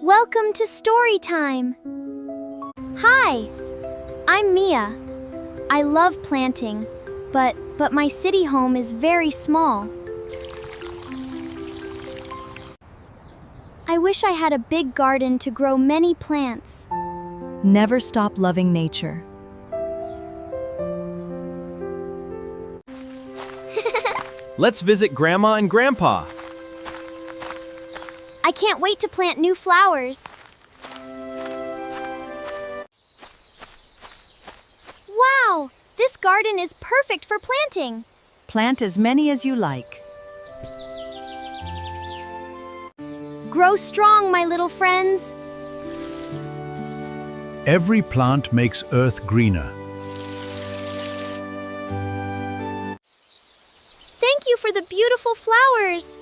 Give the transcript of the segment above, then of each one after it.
Welcome to story time. Hi, I'm Mia. I love planting, but my city home is very small. I wish I had a big garden to grow many plants. Never stop loving nature. Let's visit Grandma and Grandpa. I can't wait to plant new flowers. Wow, this garden is perfect for planting. Plant as many as you like. Grow strong, my little friends. Every plant makes Earth greener. Thank you for the beautiful flowers.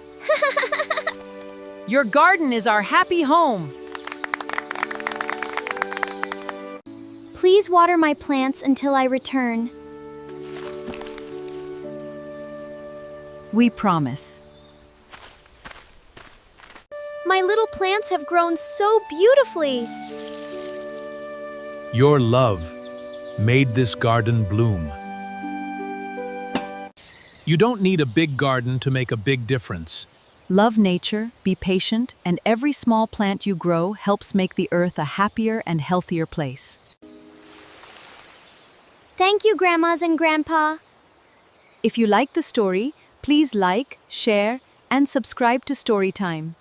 Your garden is our happy home. Please water my plants until I return. We promise. My little plants have grown so beautifully. Your love made this garden bloom. You don't need a big garden to make a big difference. Love nature, be patient, and every small plant you grow helps make the earth a happier and healthier place. Thank you, Grandmas and Grandpa. If you like the story, please like, share, and subscribe to Storytime.